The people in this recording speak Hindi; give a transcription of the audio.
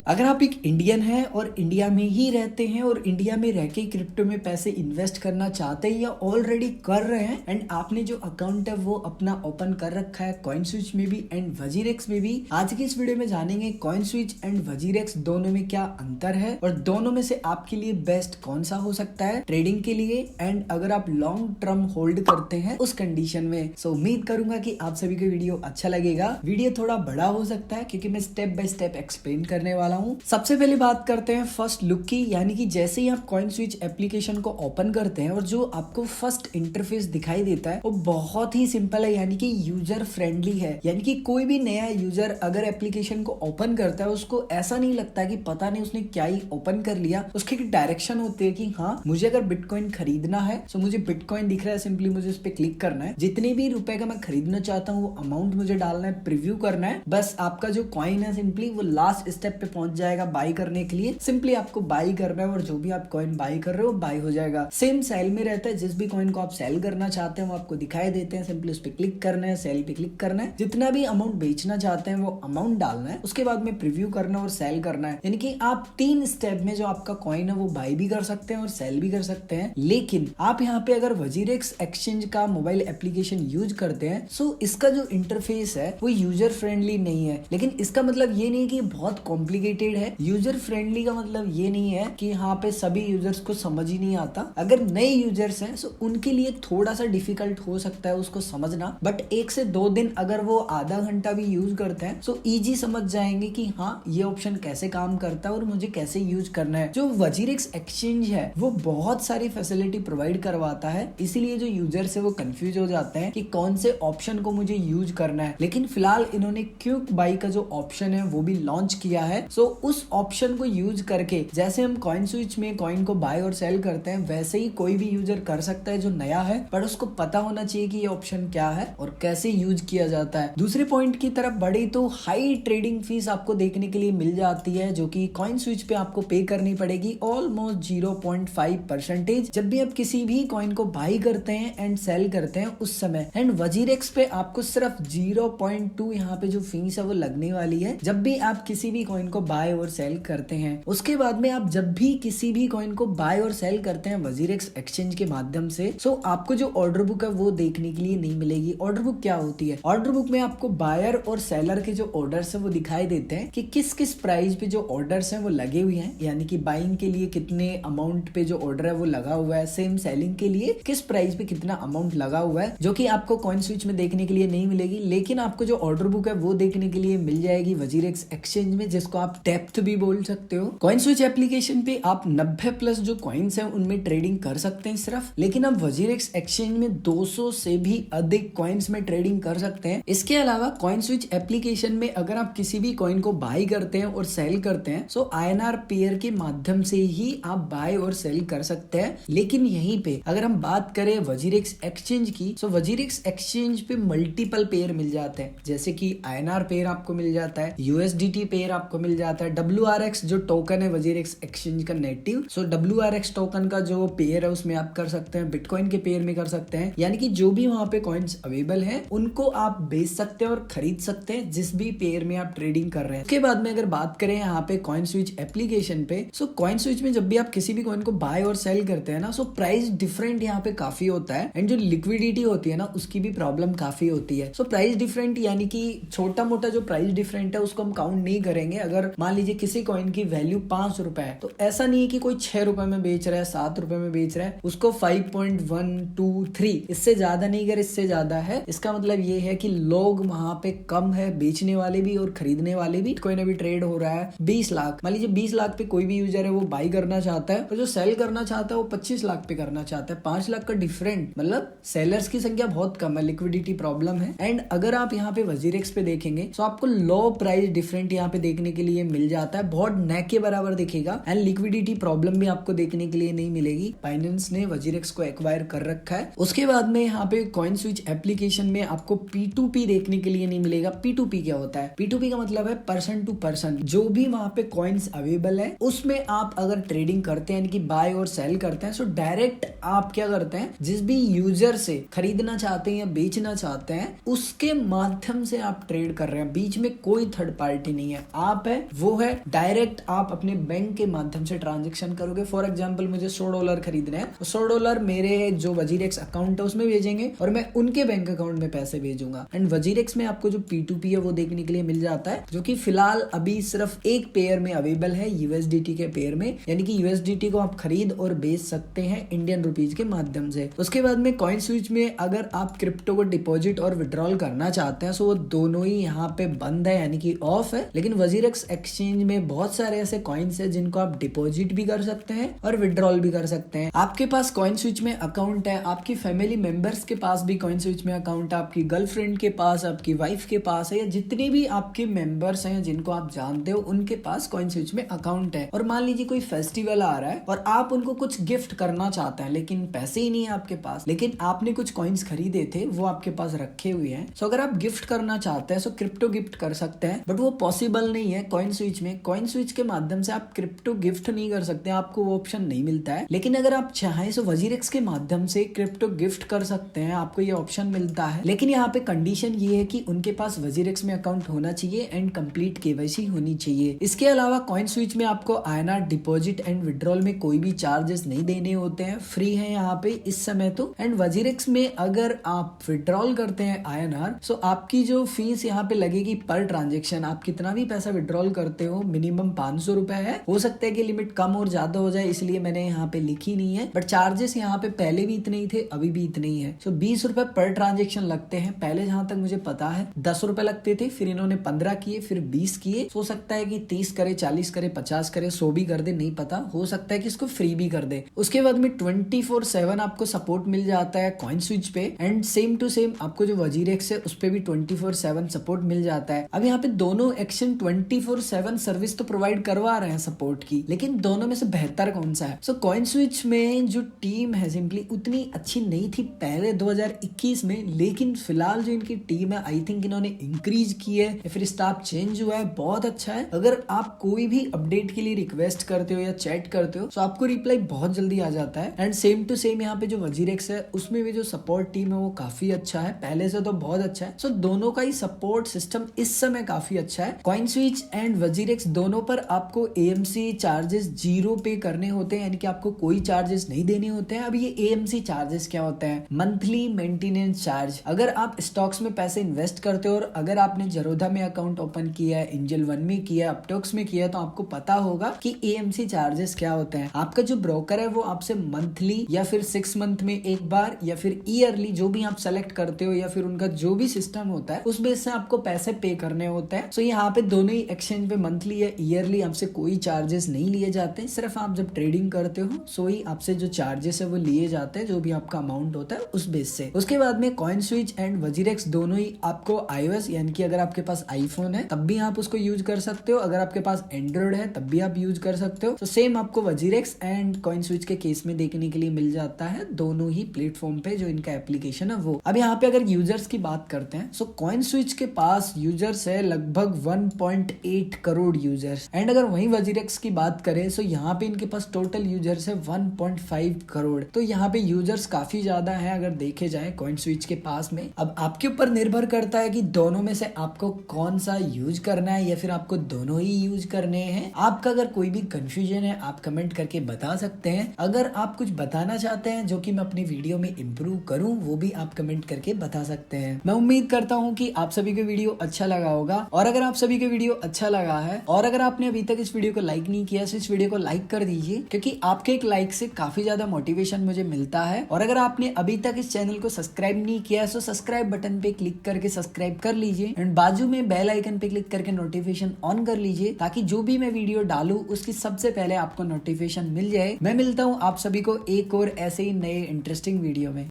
अगर आप एक इंडियन हैं और इंडिया में ही रहते हैं और इंडिया में रह के क्रिप्टो में पैसे इन्वेस्ट करना चाहते हैं या ऑलरेडी कर रहे हैं एंड आपने जो अकाउंट है वो अपना ओपन कर रखा है कॉइनस्विच में भी एंड वजीरेक्स में भी, आज की इस वीडियो में जानेंगे कॉइनस्विच एंड वजीरेक्स दोनों में क्या अंतर है और दोनों में से आपके लिए बेस्ट कौन सा हो सकता है ट्रेडिंग के लिए एंड अगर आप लॉन्ग टर्म होल्ड करते हैं उस कंडीशन में। सो उम्मीद करूंगा कि आप सभी को वीडियो अच्छा लगेगा। वीडियो थोड़ा बड़ा हो सकता है क्योंकि मैं स्टेप बाय स्टेप एक्सप्लेन करने वाला हूँ। सबसे पहले बात करते हैं फर्स्ट लुक की, यानी कि जैसे ही आप कॉइनस्विच एप्लीकेशन को ओपन करते हैं और जो आपको फर्स्ट इंटरफेस दिखाई देता है वो बहुत ही सिंपल है, यानी कि यूजर फ्रेंडली है। यानी कि कोई भी नया यूजर अगर एप्लीकेशन को ओपन करता है उसको ऐसा नहीं लगता कि पता नहीं उसने क्या ही ओपन कर लिया। उसकी डायरेक्शन होती है कि हाँ मुझे अगर बिटकॉइन खरीदना है तो मुझे बिटकॉइन दिख रहा है, सिंपली मुझे उस पर क्लिक करना है, जितने भी रुपए का मैं खरीदना चाहता हूँ वो अमाउंट मुझे डालना है, प्रीव्यू करना है, बस आपका जो कॉइन है सिंपली वो लास्ट स्टेप पे पहुंच जाएगा बाई करने के लिए। सिंपली आपको बाई करना है और जो भी आप कॉइन बाई कर रहे हो बाई हो जाएगा। सेम सेल में रहता है, जिस भी कॉइन को आप सेल करना चाहते हैं वो आपको दिखाई देते हैं, सिंपली उस पर क्लिक करना है, सेल पे क्लिक करना है, जितना भी अमाउंट बेचना चाहते हैं वो अमाउंट डालना है, उसके बाद में प्रीव्यू करना है और सेल करना है। यानी कि आप 3 स्टेप में जो आपका कॉइन है वो बाई भी कर सकते हैं और सेल भी कर सकते हैं। लेकिन आप यहाँ पे अगर वजीरेक्स एक्सचेंज का मोबाइल एप्लीकेशन यूज करते हैं सो इसका जो इंटरफेस है वो यूजर फ्रेंडली नहीं है। लेकिन इसका मतलब ये नहीं कि बहुत कॉम्प्लिकेटेड है। यूजर फ्रेंडली का मतलब ये नहीं है कि यहाँ पे सभी यूजर्स को समझ ही नहीं आता। अगर नए यूजर्स हैं सो उनके लिए थोड़ा सा डिफिकल्ट हो सकता है उसको समझना, बट 1 से 2 दिन अगर वो आधा घंटा भी यूज करते हैं सो इजी समझ जाएंगे कि हाँ ये ऑप्शन कैसे काम करता है और मुझे कैसे यूज करना है। जो वजीरेक्स एक्सचेंज है वो बहुत सारी फैसिलिटी प्रोवाइड करवाता है, इसीलिए जो यूजर्स है वो कंफ्यूज हो जाते हैं कि कौन से ऑप्शन को मुझे यूज करना है। लेकिन फिलहाल इन्होंने क्विक बाई का जो ऑप्शन है वो भी लॉन्च किया है। सो उस ऑप्शन को यूज करके जैसे हम कॉइनस्विच में कॉइन को बाय और सेल करते हैं वैसे ही कोई भी यूजर कर सकता है जो नया है, पर उसको पता होना चाहिए कि ये ऑप्शन क्या है और कैसे यूज किया जाता है। दूसरे पॉइंट की तरफ बढ़े तो हाई ट्रेडिंग फीस आपको देखने के लिए मिल जाती है जो कि कॉइनस्विच पे आपको पे करनी पड़ेगी ऑलमोस्ट 0.5%। जब भी आप किसी भी कॉइन को बाई करते हैं एंड सेल करते हैं उस समय, एंड वजीरेक्स पे आपको सिर्फ 0.2 यहाँ पे जो फीस है वो लगने वाली है जब भी आप किसी भी कॉइन को बाय और सेल करते हैं। उसके बाद में आप जब भी किसी भी कॉइन को बाय और सेल करते हैं वजीरेक्स एक्सचेंज के माध्यम से, सो आपको जो ऑर्डर बुक है वो देखने के लिए नहीं मिलेगी। ऑर्डर बुक क्या होती है? ऑर्डर बुक में आपको बायर और सेलर के जो ऑर्डर्स है वो दिखाई देते हैं कि किस किस प्राइस पे जो ऑर्डर्स हैं वो लगे हुए हैं, यानी कि बाइंग के लिए कितने अमाउंट पे जो ऑर्डर है वो लगा हुआ है, सेम सेलिंग के लिए किस प्राइस पे कितना अमाउंट लगा हुआ है, जो कि आपको कॉइनस्विच में देखने के लिए नहीं मिलेगी। लेकिन आपको जो ऑर्डर बुक है वो देखने के लिए मिल जाएगी वजीरेक्स एक्सचेंज में, जिसको आप डेप्थ भी बोल सकते हो। कॉइनस्विच एप्लीकेशन पे आप 90+ जो कॉइन्स हैं उनमें ट्रेडिंग कर सकते हैं सिर्फ, लेकिन आप वजीरेक्स एक्सचेंज में 200 से भी अधिक कॉइन्स में ट्रेडिंग कर सकते हैं। इसके अलावा कॉइनस्विच एप्लीकेशन में अगर आप किसी भी कॉइन को बाय करते हैं और सेल करते हैं सो INR पेयर के माध्यम से ही आप बाय और सेल कर सकते हैं। लेकिन यहीं पे अगर हम बात करें वजीरेक्स एक्सचेंज की, सो वजीरेक्स एक्सचेंज पे मल्टीपल पेयर मिल जाते हैं, जैसे कि INR पेयर आपको मिल जाता है, USDT पेयर आपको मिल जाता है, WRX जो टोकन है वजीरेक्स एक्सचेंज का नेटिव, सो WRX टोकन का जो पेयर है उसमें आप कर सकते हैं, बिटकॉइन के पेयर में कर सकते हैं, यानी कि जो भी वहां पे कॉइन्स अवेलेबल है उनको आप बेच सकते हैं और खरीद सकते हैं जिस भी पेयर में आप ट्रेडिंग कर रहे हैं। उसके बाद में अगर बात करें यहाँ पे कॉइनस्विच एप्लीकेशन पे, सो कॉइनस्विच में जब भी आप किसी भी कॉइन को बाय और सेल करते हैं ना सो प्राइस डिफरेंट यहाँ पे काफी होता है एंड जो लिक्विडिटी होती है ना उसकी भी प्रॉब्लम काफी होती है। सो प्राइस डिफरेंट यानी कि छोटा मोटा जो प्राइस डिफरेंट है उसको हम काउंट नहीं करेंगे। अगर मान लीजिए किसी कॉइन की वैल्यू 5 रुपए है तो ऐसा नहीं है कि कोई 6 रुपए में बेच रहा है, 7 रुपए में बेच रहा है, उसको 5.123 इससे ज्यादा नहीं कर, इससे ज्यादा है। इसका मतलब ये है कि लोग वहां पे कम है, बेचने वाले भी और खरीदने वाले भी। कोई ना भी ट्रेड हो रहा है 20 लाख, मान लीजिए 20 लाख पे कोई भी यूजर है वो बाई करना चाहता है और जो सेल करना चाहता है वो 25 लाख पे करना चाहता है। 5 लाख का डिफरेंट, मतलब सेलर्स की संख्या बहुत कम है, लिक्विडिटी प्रॉब्लम है। एंड अगर आप यहाँ पे वजीरेक्स पे देखेंगे तो आपको लो प्राइस डिफरेंट यहाँ पे देखने के लिए मिल जाता है, बहुत नेक के बराबर दिखेगा एंड लिक्विडिटी प्रॉब्लम भी आपको देखने के लिए नहीं मिलेगी। बाइनेंस ने वजीरेक्स को एक्वायर कर रखा है। उसके बाद में यहाँ पे कॉइनस्विच एप्लीकेशन में आपको P2P देखने के लिए नहीं मिलेगा। P2P क्या होता है? P2P का मतलब है पर्सन टू पर्सन। जो भी वहां पे कॉइन्स अवेलेबल है उसमें आप अगर ट्रेडिंग करते हैं यानी कि बाय और सेल करते हैं सो डायरेक्ट आप क्या करते हैं, जिस भी यूजर से खरीदना चाहते हैं या बेचना चाहते हैं उसके माध्यम से आप ट्रेड कर रहे हैं, बीच में कोई थर्ड पार्टी नहीं है। आप है वो है डायरेक्ट आप अपने बैंक के माध्यम से ट्रांजेक्शन करोगे। फॉर एग्जाम्पल मुझे $100 खरीदने हैं, तो $100 मेरे जो वजीरेक्स अकाउंट है उसमें भेजेंगे और मैं उनके बैंक अकाउंट में पैसे भेजूंगा। एंड वजीरेक्स में आपको जो P2P है वो देखने के लिए मिल जाता है, जो कि फिलहाल अभी सिर्फ एक पेयर में अवेलेबल है, USDT के पेयर में, यानी कि USDT को आप खरीद और बेच सकते हैं इंडियन रुपीज के माध्यम से। उसके बाद में कॉइन स्विच में अगर आप क्रिप्टो को डिपॉजिट और विड्रॉल करना चाहते हैं तो वो दोनों ही यहाँ पे बंद है, यानी कि ऑफ है। लेकिन वजीरेक्स एक्सचेंज में बहुत सारे ऐसे कॉइन्स है जिनको आप डिपॉजिट भी कर सकते हैं और विड्रॉल भी कर सकते हैं। आपके पास कॉइन स्विच में अकाउंट है, आपकी फैमिली मेंबर्स के पास भी कॉइन स्विच में अकाउंट है, आपकी गर्लफ्रेंड के पास, आपकी वाइफ के पास है, या जितने भी आपके मेंबर्स हैं जिनको आप जानते हो उनके पास कॉइन स्विच में अकाउंट है, और मान लीजिए कोई फेस्टिवल आ रहा है और आप उनको कुछ गिफ्ट करना चाहते हैं लेकिन पैसे ही नहीं है आपके पास, लेकिन आपने कुछ कॉइन्स खरीदे थे वो आपके पास रखे हुए हैं। सो अगर आप गिफ्ट करना चाहते हैं तो क्रिप्टो गिफ्ट कर सकते हैं, बट वो पॉसिबल नहीं है कॉइन स्विच में। कॉइन स्विच के माध्यम से आप क्रिप्टो गिफ्ट नहीं कर सकते, आपको वो ऑप्शन नहीं मिलता है। लेकिन अगर आप चाहें तो वजीरेक्स के माध्यम से क्रिप्टो गिफ्ट कर सकते हैं, आपको ये ऑप्शन मिलता है। लेकिन यहाँ पे कंडीशन ये है कि उनके पास वजीरेक्स में अकाउंट होना चाहिए एंड कंप्लीट KYC होनी चाहिए। इसके अलावा कॉइन स्विच में आपको INR डिपॉजिट एंड विड्रॉल में कोई भी चार्जेस नहीं देने होते हैं, फ्री है यहाँ पे इस समय तो। एंड वजीरेक्स में अगर आप विड्रॉल करते हैं INR, तो आपकी जो फीस यहाँ पे लगेगी पर ट्रांजेक्शन, आप कितना भी पैसा विड्रॉल करते हो मिनिमम 500 रुपए है। हो सकता है कि लिमिट कम और ज्यादा हो जाए, इसलिए मैंने यहाँ पे लिखी नहीं है, बट चार्जेस यहाँ पे पहले भी इतने ही थे, अभी भी इतने ही है। सो 20 रुपए पर ट्रांजेक्शन लगते हैं। पहले जहां तक मुझे पता है 10 रुपए लगते थे, फिर इन्होंने 15 किए, फिर 20 किए। हो सकता है कि 30 करे, 40 करे, 50 करे, 100 भी कर दे, नहीं पता। हो सकता है कि इसको फ्री भी कर दे। उसके बाद में 24/7 आपको सपोर्ट मिल जाता है कॉइन स्विच पे, एंड सेम टू सेम आपको जो वजीरेक्स है उस पे भी 24/7 सपोर्ट मिल जाता है। अब यहाँ पे दोनों एक्शन 24/7 सर्विस तो प्रोवाइड करवा रहे हैं सपोर्ट की, लेकिन दोनों में से बेहतर कौन सा है? सो कॉइन स्विच में जो टीम है सिंपली उतनी अच्छी नहीं थी पहले 2021 में, लेकिन फिलहाल जो इनकी टीम है आई थिंक इन्होंने इंक्रीज की है या फिर स्टाफ चेंज हुआ है, बहुत अच्छा है। अगर आप कोई भी अपडेट के लिए रिक्वेस्ट करते हो या चैट करते हो तो आपको रिप्लाई बहुत जल्दी आ जाता है। एंड सेम टू सेम यहाँ पे जो वजीरेक्स है उसमें भी जो सपोर्ट टीम है वो काफी अच्छा है, पहले से तो बहुत अच्छा है। सो दोनों का ही सपोर्ट सिस्टम इस समय काफी अच्छा है। कॉइन स्विच एंड वजीरेक्स दोनों पर आपको AMC चार्जेस 0 पे करने होते हैं, यानी कि आपको कोई चार्जेस नहीं देने होते हैं। अब ये AMC चार्जेस क्या होते हैं? Monthly maintenance charge. अगर आप स्टॉक्स में पैसे इन्वेस्ट करते हो और अगर आपने जरोधा में अकाउंट ओपन किया है, एंजल वन में किया, अपटॉक्स में किया, तो आपको पता होगा कि AMC चार्जेस क्या होते हैं। आपका जो ब्रोकर है वो आपसे मंथली या फिर 6 मंथ में एक बार या फिर ईयरली, जो भी आप सेलेक्ट करते हो, या फिर उनका जो भी सिस्टम होता है उस बेस से आपको पैसे पे करने होते हैं। सो यहाँ पे दोनों ही एक्सचेंज पे मंथली या ईयरली आपसे कोई चार्जेस नहीं लिए जाते हैं, सिर्फ आप जब ट्रेडिंग करते हो सो ही आपसे जो चार्जेस है वो लिए जाते हैं, जो भी आपका अमाउंट होता है उस बेस से। उसके बाद में कॉइन स्विच एंड वजीरेक्स दोनों ही आपको iOS, यानी कि अगर आपके पास iPhone है तब भी आप उसको यूज कर सकते हो, अगर आपके पास एंड्रॉइड है तब भी आप यूज कर सकते हो। तो सेम आपको वजीरेक्स एंड कॉइन स्विच के केस में देखने के लिए मिल जाता है दोनों ही प्लेटफॉर्म पे जो इनका एप्लीकेशन है वो। अब यहाँ पे अगर यूजर्स की बात करते हैं, सो कॉइन स्विच के पास यूजर्स है लगभग 1.8 करोड़ यूजर्स, एंड अगर वहीं वजीरेक्स की बात करें तो यहाँ पे इनके पास टोटल यूजर्स है 1.5 करोड़। तो यहाँ पे यूजर्स काफी ज्यादा है अगर देखे जाए कॉइन स्विच के पास में। अब आपके ऊपर निर्भर करता है कि दोनों में से आपको कौन सा यूज करना है, या फिर आपको दोनों ही यूज करने हैं। आपका अगर कोई भी कंफ्यूजन है आप कमेंट करके बता सकते हैं। अगर आप कुछ बताना चाहते हैं जो कि मैं अपनी वीडियो में इम्प्रूव करूं, वो भी आप कमेंट करके बता सकते हैं। मैं उम्मीद करता हूं कि आप सभी को वीडियो अच्छा लगा होगा, और अगर आप सभी को वीडियो अच्छा लगा है और अगर आपने अभी तक इस वीडियो को लाइक नहीं किया तो इस वीडियो को लाइक कर दीजिए, क्योंकि आपके एक लाइक से काफी ज्यादा मोटिवेशन मुझे मिलता है। और अगर आपने अभी तक इस चैनल को सब्सक्राइब नहीं किया है तो सब्सक्राइब बटन पे क्लिक करके सब्सक्राइब कर लीजिए, एंड बाजू में बेल आइकन पे क्लिक करके नोटिफिकेशन ऑन कर लीजिए, ताकि जो भी मैं वीडियो डालूं उसकी सबसे पहले आपको नोटिफिकेशन मिल जाए। मैं मिलता हूं आप सभी को एक और ऐसे ही नए इंटरेस्टिंग वीडियो में।